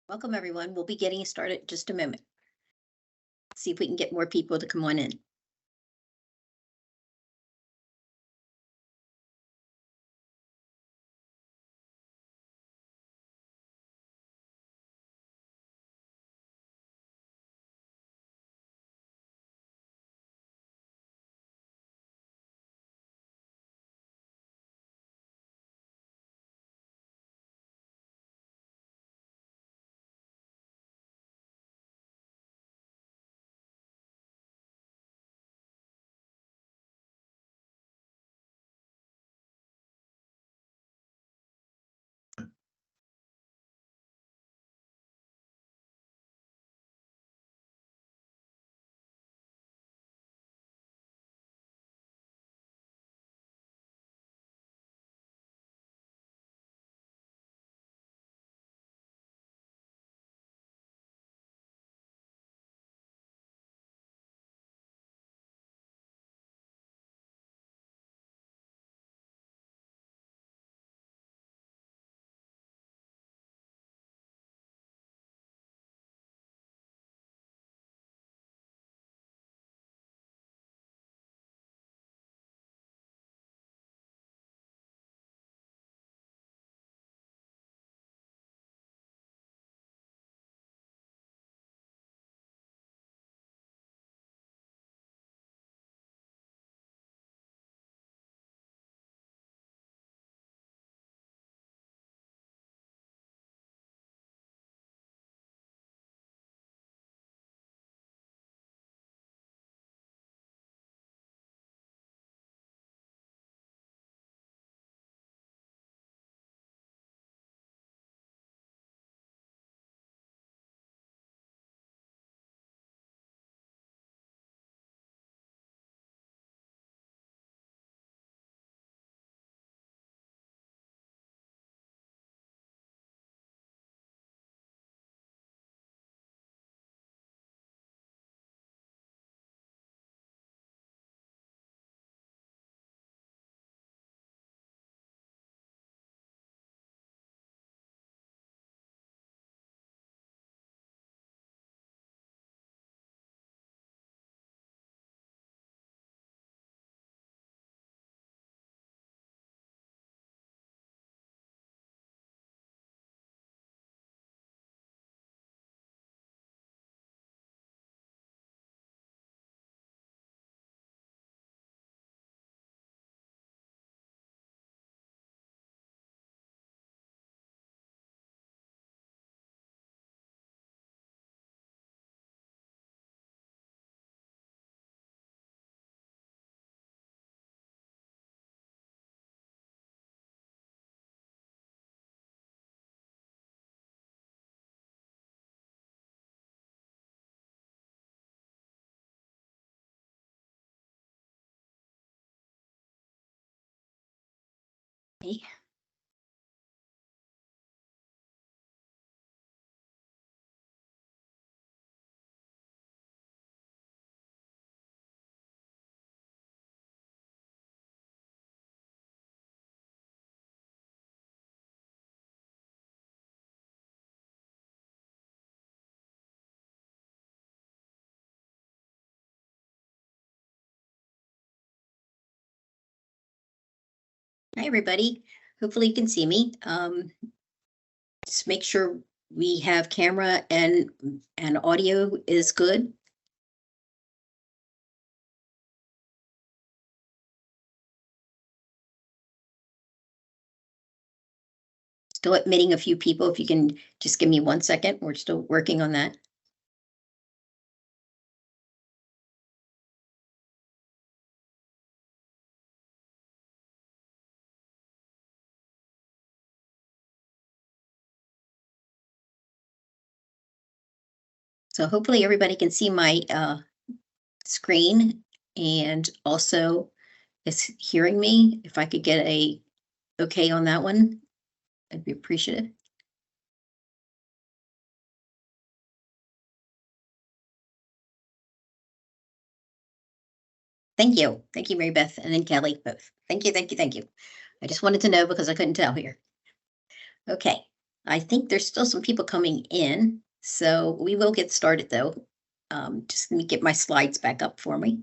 Welcome, everyone. We'll be getting started in just a moment. See if we can get more people to come on in. Hey. Hi, everybody. Hopefully you can see me. Just make sure we have camera and audio is good. Still admitting a few people. If you can just give me 1 second, we're still working on that. So hopefully everybody can see my screen and also is hearing me. If I could get a okay on that one, I'd be appreciative. Thank you. Thank you, Mary Beth, and then Kelly, both. Thank you, thank you, thank you. I just wanted to know because I couldn't tell here. Okay, I think there's still some people coming in, so we will get started though. Just let me get my slides back up for me.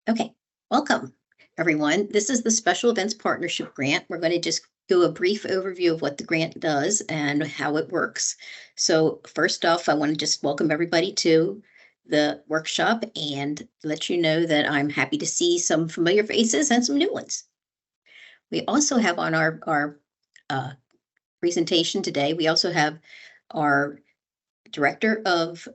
Okay, welcome everyone. This is the Special Events Partnership Grant. We're going to just do a brief overview of what the grant does and how it works. So first off, I want to just welcome everybody to the workshop and let you know that I'm happy to see some familiar faces and some new ones. We also have on our presentation today, we also have our Director of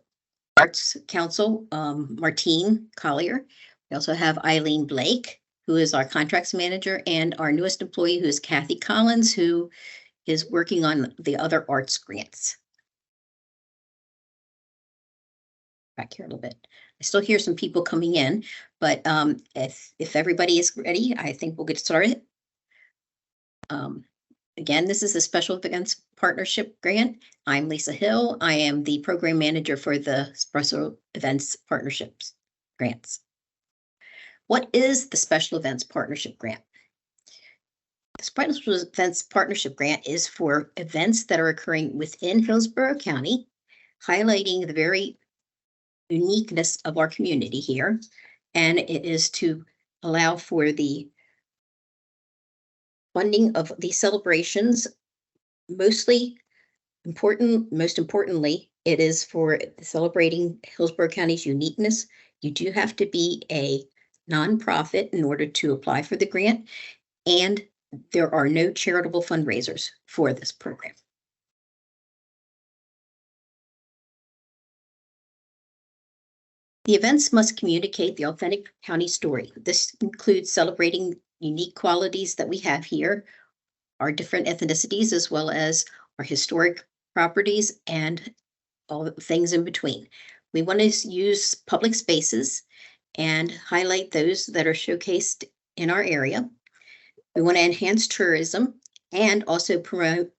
Arts Council, Martine Collier. We also have Eileen Blake, who is our contracts manager, and our newest employee, who is Kathy Collins, who is working on the other arts grants. Back here a little bit. I still hear some people coming in, but if everybody is ready, I think we'll get started. Again, this is the Special Events Partnership Grant. I'm Lisa Hill. I am the program manager for the Special Events Partnerships grants. What is the Special Events Partnership Grant? The Special Events Partnership Grant is for events that are occurring within Hillsborough County, highlighting the very uniqueness of our community here. And it is to allow for the funding of these celebrations. Most importantly, it is for celebrating Hillsborough County's uniqueness. You do have to be a nonprofit in order to apply for the grant, and there are no charitable fundraisers for this program. The events must communicate the authentic county story. This includes celebrating unique qualities that we have here, our different ethnicities, as well as our historic properties and all the things in between. We want to use public spaces and highlight those that are showcased in our area. We want to enhance tourism and also promote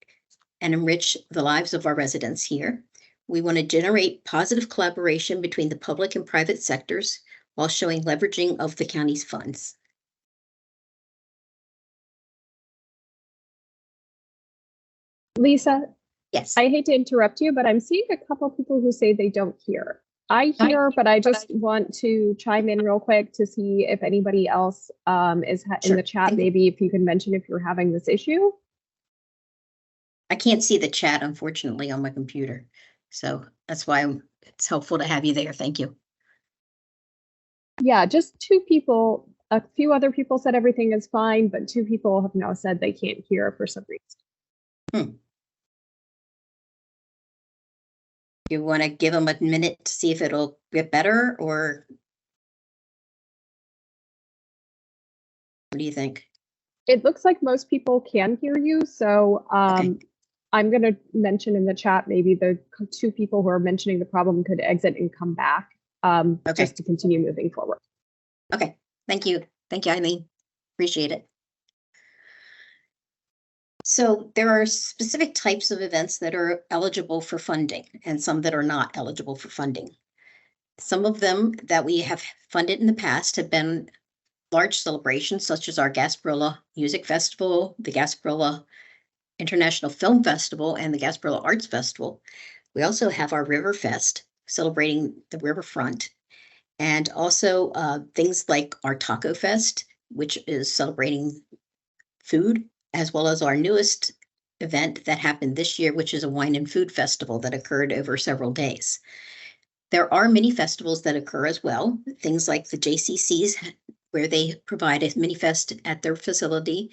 and enrich the lives of our residents here. We want to generate positive collaboration between the public and private sectors while showing leveraging of the county's funds. Lisa, yes. I hate to interrupt you, but I'm seeing a couple people who say they don't hear. I hear, but I just want to chime in real quick to see if anybody else is in the chat. Maybe if you can mention if you're having this issue. I can't see the chat, unfortunately, on my computer. So that's why it's helpful to have you there. Thank you. Yeah, just two people. A few other people said everything is fine, but two people have now said they can't hear for some reason. You want to give them a minute to see if it'll get better, or what do you think? It looks like most people can hear you, so okay. I'm going to mention in the chat, maybe the two people who are mentioning the problem could exit and come back just to continue moving forward. Okay, thank you. Thank you, Eileen. Appreciate it. So there are specific types of events that are eligible for funding and some that are not eligible for funding. Some of them that we have funded in the past have been large celebrations such as our Gasparilla Music Festival, the Gasparilla International Film Festival, and the Gasparilla Arts Festival. We also have our River Fest celebrating the riverfront, and also things like our Taco Fest, which is celebrating food, as well as our newest event that happened this year, which is a wine and food festival that occurred over several days. There are mini festivals that occur as well, things like the JCCs, where they provide a mini fest at their facility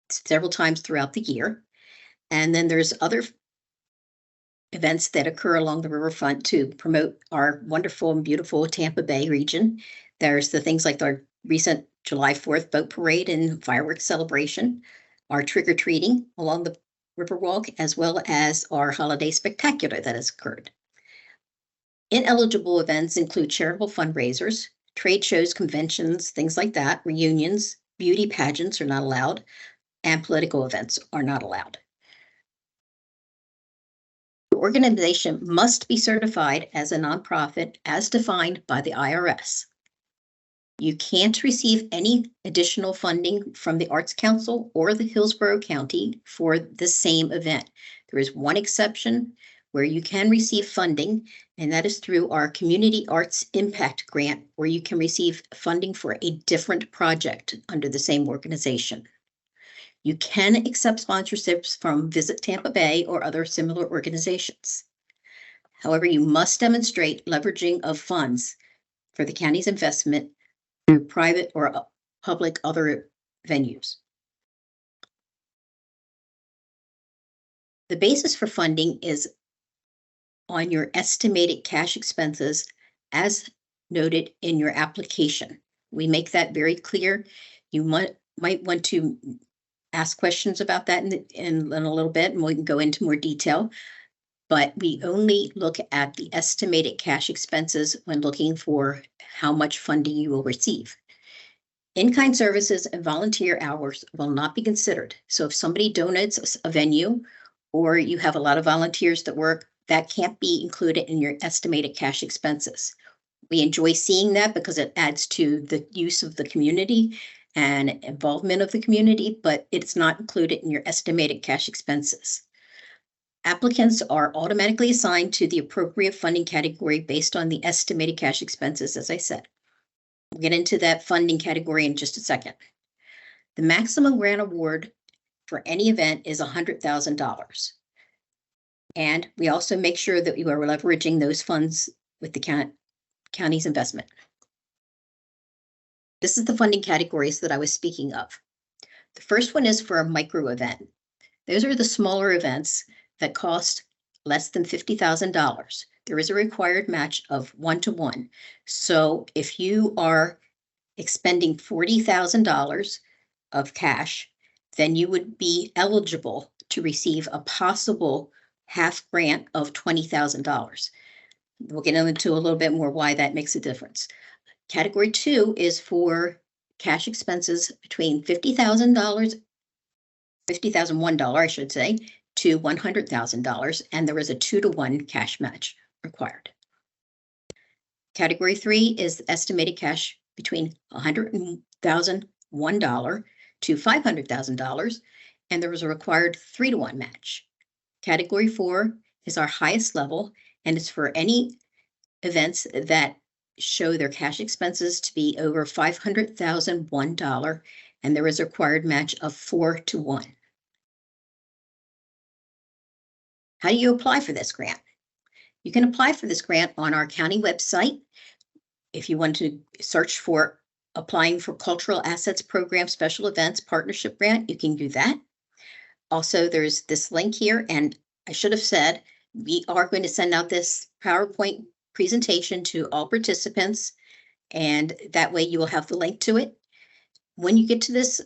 several times throughout the year. And then there's other events that occur along the riverfront to promote our wonderful and beautiful Tampa Bay region. There's the things like our recent July 4th boat parade and fireworks celebration, our trick-or-treating along the Riverwalk, as well as our holiday spectacular that has occurred. Ineligible events include charitable fundraisers, trade shows, conventions, things like that, reunions, beauty pageants are not allowed, and political events are not allowed. The organization must be certified as a nonprofit as defined by the IRS. You can't receive any additional funding from the Arts Council or the Hillsborough County for the same event. There is one exception where you can receive funding, and that is through our Community Arts Impact Grant, where you can receive funding for a different project under the same organization. You can accept sponsorships from Visit Tampa Bay or other similar organizations. However, you must demonstrate leveraging of funds for the county's investment through private or public other venues. The basis for funding is on your estimated cash expenses as noted in your application. We make that very clear. You might want to ask questions about that in a little bit, and we can go into more detail. But we only look at the estimated cash expenses when looking for how much funding you will receive. In-kind services and volunteer hours will not be considered. So if somebody donates a venue or you have a lot of volunteers that work, that can't be included in your estimated cash expenses. We enjoy seeing that because it adds to the use of the community and involvement of the community, but it's not included in your estimated cash expenses. Applicants are automatically assigned to the appropriate funding category based on the estimated cash expenses, as I said. We'll get into that funding category in just a second. The maximum grant award for any event is $100,000. And we also make sure that we are leveraging those funds with the county's investment. This is the funding categories that I was speaking of. The first one is for a micro event. Those are the smaller events that cost less than $50,000. There is a required match of 1-to-1. So if you are expending $40,000 of cash, then you would be eligible to receive a possible half grant of $20,000. We'll get into a little bit more why that makes a difference. Category 2 is for cash expenses between $50,000, $50,001, I should say, to $100,000, and there is a 2-to-1 cash match required. Category 3 is estimated cash between $100,001 to $500,000, and there is a required 3-to-1 match. Category 4 is our highest level, and it's for any events that show their cash expenses to be over $500,001, and there is a required match of 4-to-1. How do you apply for this grant? You can apply for this grant on our county website. If you want to search for applying for Cultural Assets Program Special Events Partnership Grant, you can do that. Also, there's this link here, and I should have said, we are going to send out this PowerPoint presentation to all participants, and that way you will have the link to it. When you get to this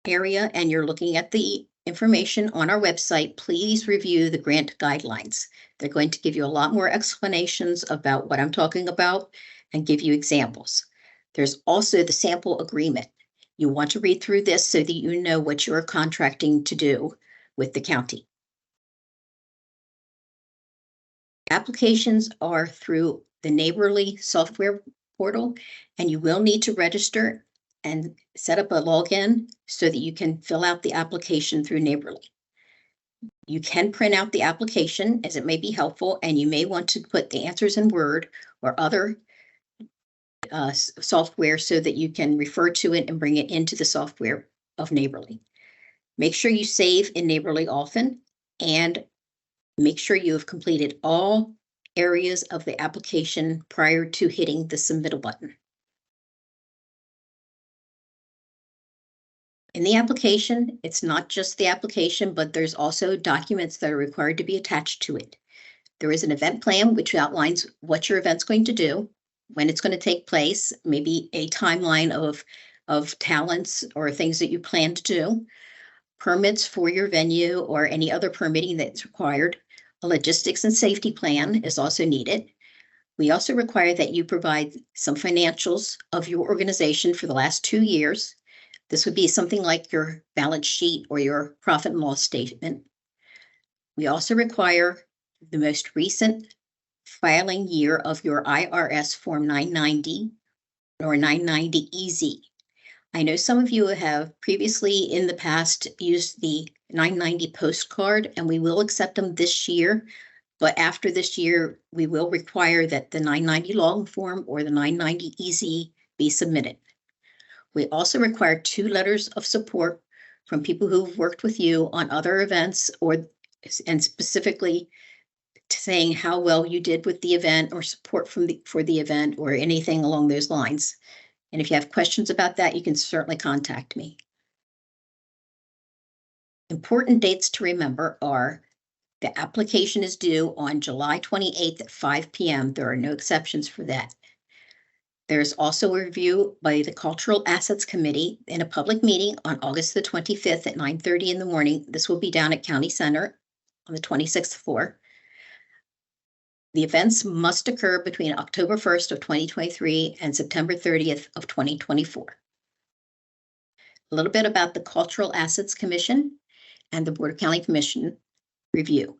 area and you're looking at the information on our website, please review the grant guidelines. They're going to give you a lot more explanations about what I'm talking about and give you examples. There's also the sample agreement. You want to read through this so that you know what you're contracting to do with the county. Applications are through the Neighborly software portal, and you will need to register and set up a login so that you can fill out the application through Neighborly. You can print out the application as it may be helpful, and you may want to put the answers in Word or other software so that you can refer to it and bring it into the software of Neighborly. Make sure you save in Neighborly often, and make sure you have completed all areas of the application prior to hitting the submittal button. In the application, it's not just the application, but there's also documents that are required to be attached to it. There is an event plan which outlines what your event's going to do, when it's going to take place, maybe a timeline of talents or things that you plan to do, permits for your venue or any other permitting that's required. A logistics and safety plan is also needed. We also require that you provide some financials of your organization for the last 2 years. This would be something like your balance sheet or your profit and loss statement. We also require the most recent filing year of your IRS Form 990 or 990 EZ. I know some of you have previously in the past used the 990 postcard, and we will accept them this year. But after this year, we will require that the 990 long form or the 990 EZ be submitted. We also require 2 letters of support from people who've worked with you on other events and specifically saying how well you did with the event or support for the event or anything along those lines. And if you have questions about that, you can certainly contact me. Important dates to remember are the application is due on July 28th at 5 p.m. There are no exceptions for that. There's also a review by the Cultural Assets Committee in a public meeting on August the 25th at 9:30 in the morning. This will be down at County Center on the 26th floor. The events must occur between October 1st of 2023 and September 30th of 2024. A little bit about the Cultural Assets Commission and the Board of County Commission review.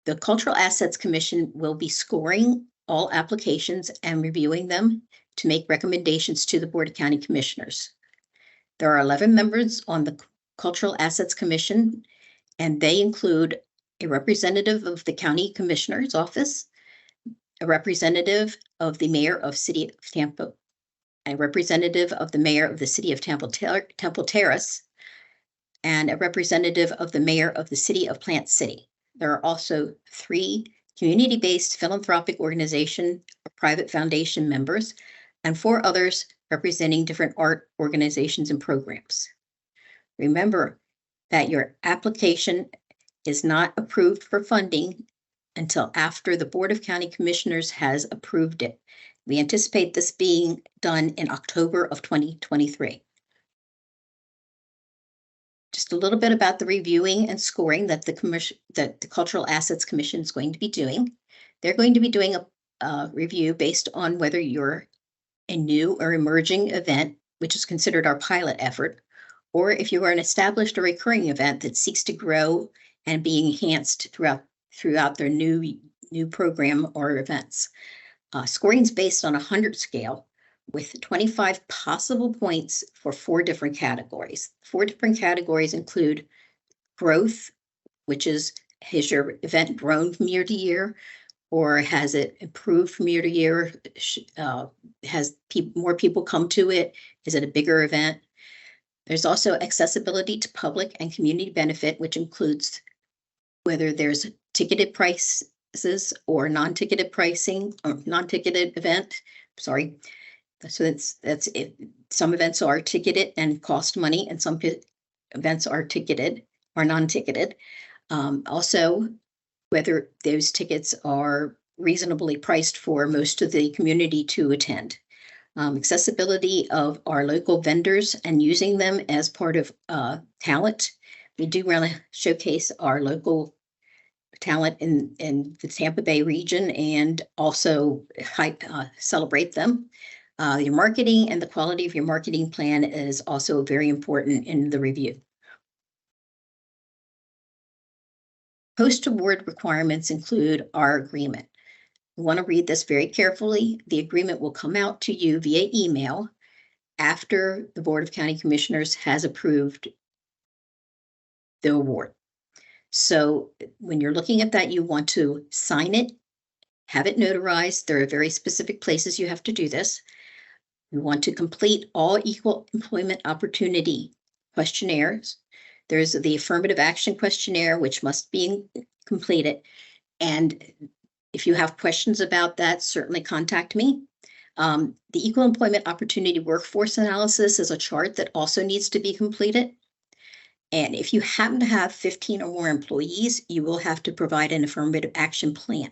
The Cultural Assets Commission will be scoring all applications and reviewing them to make recommendations to the Board of County Commissioners. There are 11 members on the Cultural Assets Commission, and they include a representative of the County Commissioner's Office, a representative of the Mayor of City of Tampa, a representative of the Mayor of the City of Temple Terrace, and a representative of the Mayor of the City of Plant City. There are also 3 community-based philanthropic organization or private foundation members, and 4 others representing different art organizations and programs. Remember that your application is not approved for funding until after the Board of County Commissioners has approved it. We anticipate this being done in October of 2023. Just a little bit about the reviewing and scoring that the Cultural Assets Commission is going to be doing. They're going to be doing a review based on whether you're a new or emerging event, which is considered our pilot effort, or if you are an established or recurring event that seeks to grow and be enhanced throughout their new program or events. Scoring is based on a 100 scale with 25 possible points for 4 different categories. 4 different categories include growth, which is, has your event grown from year to year, or has it improved from year to year? Has more people come to it? Is it a bigger event? There's also accessibility to public and community benefit, which includes whether there's ticketed prices or non-ticketed pricing or non-ticketed event. Sorry. So that's it. Some events are ticketed and cost money, and some events are ticketed or non-ticketed. Also, whether those tickets are reasonably priced for most of the community to attend. Accessibility of our local vendors and using them as part of talent. We do want to showcase our local talent in the Tampa Bay region and also celebrate them. Your marketing and the quality of your marketing plan is also very important in the review. Post-award requirements include our agreement. You want to read this very carefully. The agreement will come out to you via email after the Board of County Commissioners has approved the award. So when you're looking at that, you want to sign it, have it notarized. There are very specific places you have to do this. You want to complete all equal employment opportunity questionnaires. There's the affirmative action questionnaire, which must be completed. And if you have questions about that, certainly contact me. The Equal Employment Opportunity Workforce Analysis is a chart that also needs to be completed. And if you happen to have 15 or more employees, you will have to provide an affirmative action plan.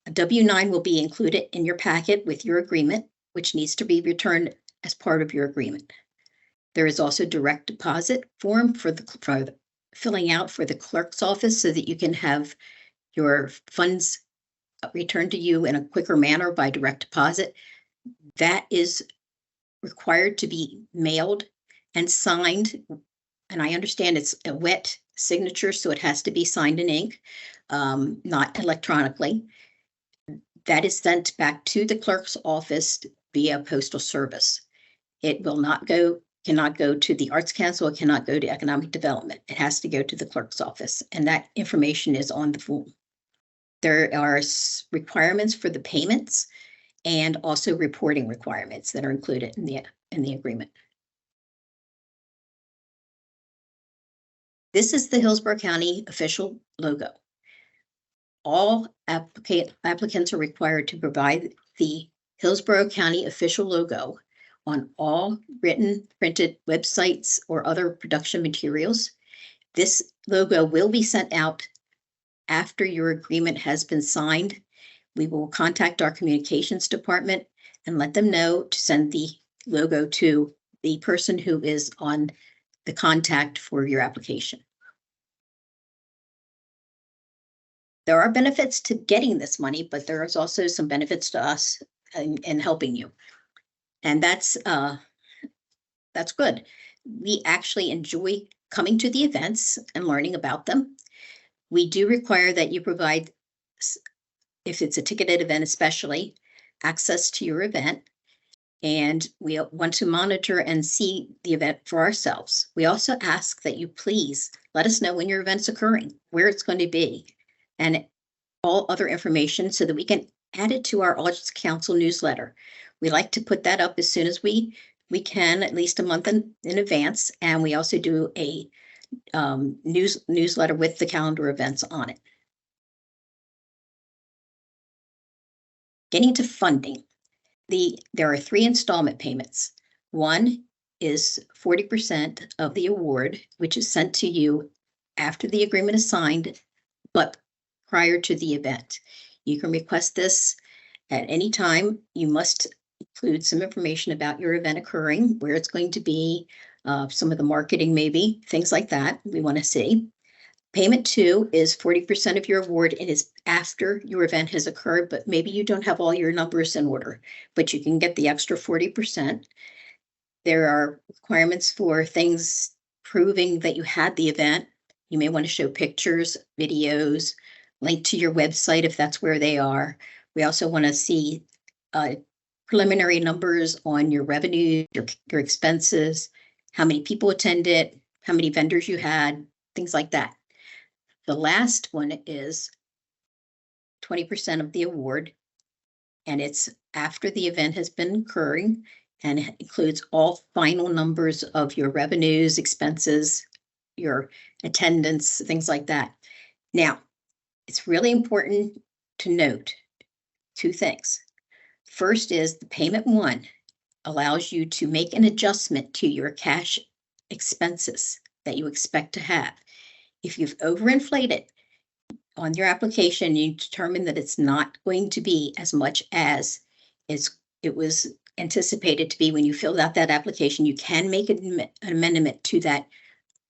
A W-9 will be included in your packet with your agreement, which needs to be returned as part of your agreement. There is also direct deposit form for filling out for the clerk's office so that you can have your funds returned to you in a quicker manner by direct deposit. That is required to be mailed and signed. And I understand it's a wet signature, so it has to be signed in ink, not electronically. That is sent back to the clerk's office via postal service. It will not go, cannot go to the Arts Council, it cannot go to Economic Development. It has to go to the clerk's office, and that information is on the form. There are requirements for the payments and also reporting requirements that are included in the agreement. This is the Hillsborough County official logo. All applicants are required to provide the Hillsborough County official logo on all written, printed websites or other production materials. This logo will be sent out after your agreement has been signed. We will contact our communications department and let them know to send the logo to the person who is on the contact for your application. There are benefits to getting this money, but there is also some benefits to us in helping you. And that's good. We actually enjoy coming to the events and learning about them. We do require that you provide, if it's a ticketed event especially, access to your event. And we want to monitor and see the event for ourselves. We also ask that you please let us know when your event's occurring, where it's going to be, and all other information so that we can add it to our Arts Council newsletter. We like to put that up as soon as we can, at least a month in advance. And we also do a newsletter with the calendar events on it. Getting to funding. There are 3 installment payments. One is 40% of the award, which is sent to you after the agreement is signed, but prior to the event. You can request this at any time. You must include some information about your event occurring, where it's going to be, some of the marketing, maybe, things like that we want to see. Payment 2 is 40% of your award. It is after your event has occurred, but maybe you don't have all your numbers in order, but you can get the extra 40%. There are requirements for things proving that you had the event. You may want to show pictures, videos, link to your website if that's where they are. We also want to see preliminary numbers on your revenue, your expenses, how many people attended, how many vendors you had, things like that. The last one is 20% of the award, and it's after the event has been occurring, and it includes all final numbers of your revenues, expenses, your attendance, things like that. Now, it's really important to note 2 things. First is the payment 1 allows you to make an adjustment to your cash expenses that you expect to have. If you've overinflated on your application, you determine that it's not going to be as much as it was anticipated to be when you filled out that application, you can make an amendment to that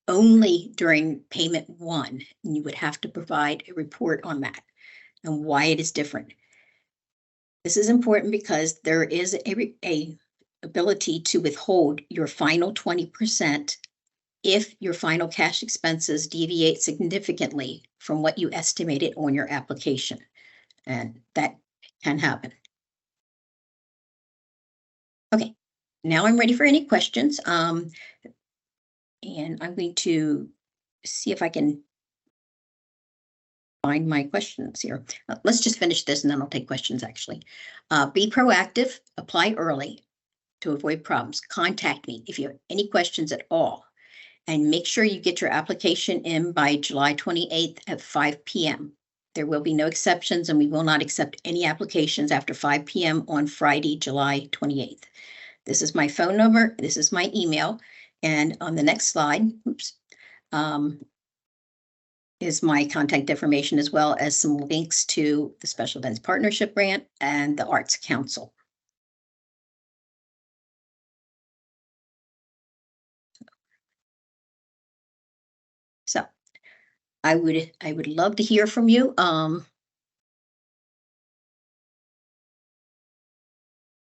only during payment 1. And you would have to provide a report on that and why it is different. This is important because there is a ability to withhold your final 20% if your final cash expenses deviate significantly from what you estimated on your application. And that can happen. Okay, now I'm ready for any questions. And I'm going to see if I can find my questions here. Let's just finish this and then I'll take questions actually. Be proactive, apply early to avoid problems. Contact me if you have any questions at all. And make sure you get your application in by July 28th at 5 p.m. There will be no exceptions, and we will not accept any applications after 5 p.m. on Friday, July 28th. This is my phone number. This is my email. And on the next slide, is my contact information, as well as some links to the Special Events Partnership Grant and the Arts Council. So I would love to hear from you.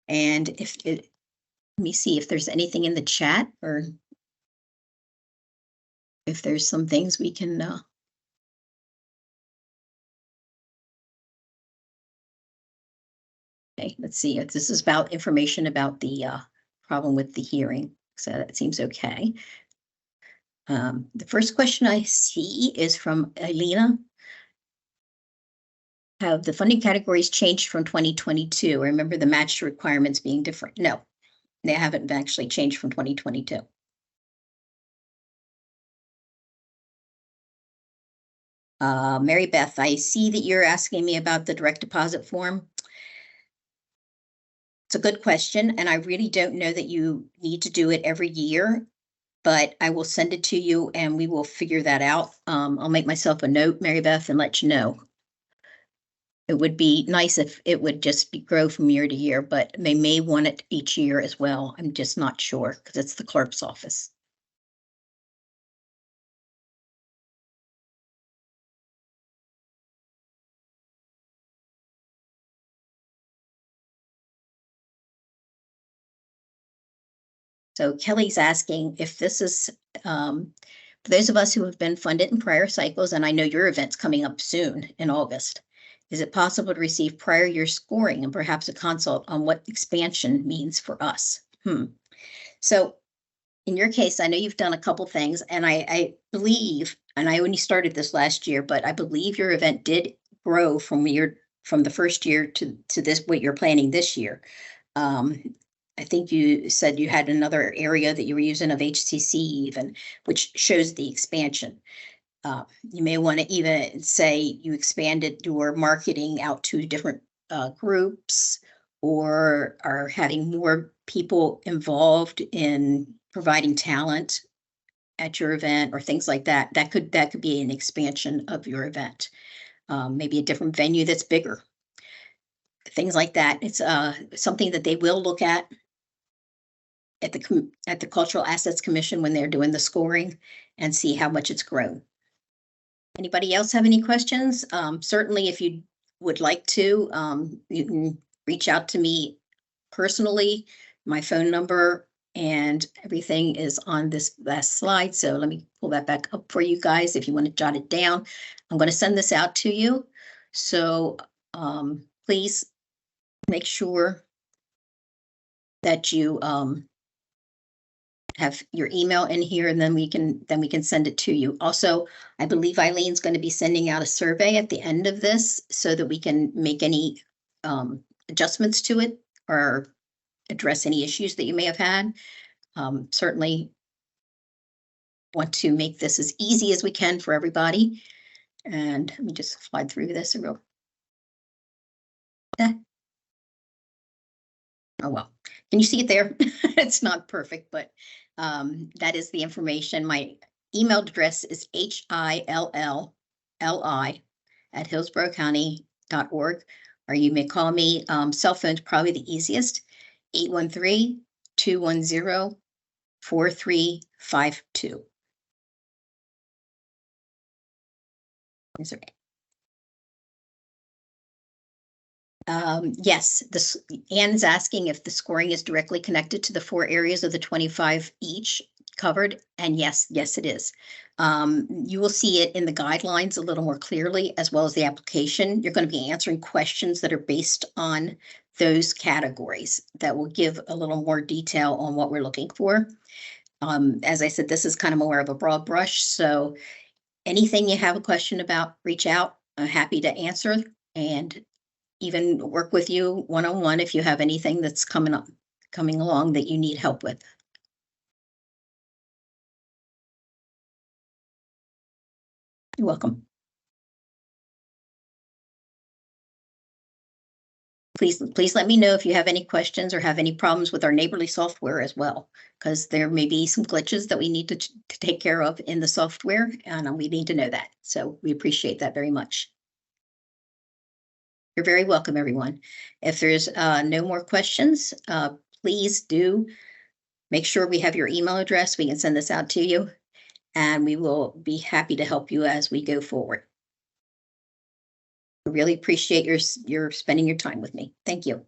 And let me see if there's anything in the chat, or if there's some things we can Okay, let's see. This is about information about the problem with the hearing. So that seems okay. The first question I see is from Elena. Have the funding categories changed from 2022? Remember the match requirements being different? No, they haven't actually changed from 2022. Mary Beth, I see that you're asking me about the direct deposit form. It's a good question, and I really don't know that you need to do it every year, but I will send it to you and we will figure that out. I'll make myself a note, Mary Beth, and let you know. It would be nice if it would just grow from year to year, but they may want it each year as well. I'm just not sure because it's the clerk's office. So Kelly's asking if this is, for those of us who have been funded in prior cycles, and I know your event's coming up soon in August, is it possible to receive prior year scoring and perhaps a consult on what expansion means for us? So in your case, I know you've done a couple things, and I believe, and I only started this last year, but I believe your event did grow from the first year to this, what you're planning this year. I think you said you had another area that you were using of HCC even, which shows the expansion. You may want to even say you expanded your marketing out to different groups, or are having more people involved in providing talent at your event or things like that. That could be an expansion of your event. Maybe a different venue that's bigger. Things like that. It's something that they will look at the Cultural Assets Commission when they're doing the scoring and see how much it's grown. Anybody else have any questions? Certainly, if you would like to, you can reach out to me personally. My phone number and everything is on this last slide. So let me pull that back up for you guys if you want to jot it down. I'm going to send this out to you. So please make sure that you have your email in here, and then we can send it to you. Also, I believe Eileen's going to be sending out a survey at the end of this so that we can make any adjustments to it or address any issues that you may have had. Certainly want to make this as easy as we can for everybody. And let me just slide through this real. Oh, well, can you see it there? It's not perfect, but that is the information. My email address is hilli@hillsboroughcounty.org, or you may call me. Cell phone's probably the easiest, 813-210-4352. Is okay. Yes, Anne's asking if the scoring is directly connected to the 4 areas of the 25 each covered, and yes, it is. You will see it in the guidelines a little more clearly, as well as the application. You're going to be answering questions that are based on those categories that will give a little more detail on what we're looking for. As I said, this is kind of more of a broad brush, so anything you have a question about, reach out. I'm happy to answer and even work with you one-on-one if you have anything that's coming along that you need help with. You're welcome. Please let me know if you have any questions or have any problems with our neighborly software as well, because there may be some glitches that we need to take care of in the software, and we need to know that. So we appreciate that very much. You're very welcome, everyone. If there's no more questions, please do make sure we have your email address. We can send this out to you, and we will be happy to help you as we go forward. I really appreciate your spending your time with me. Thank you.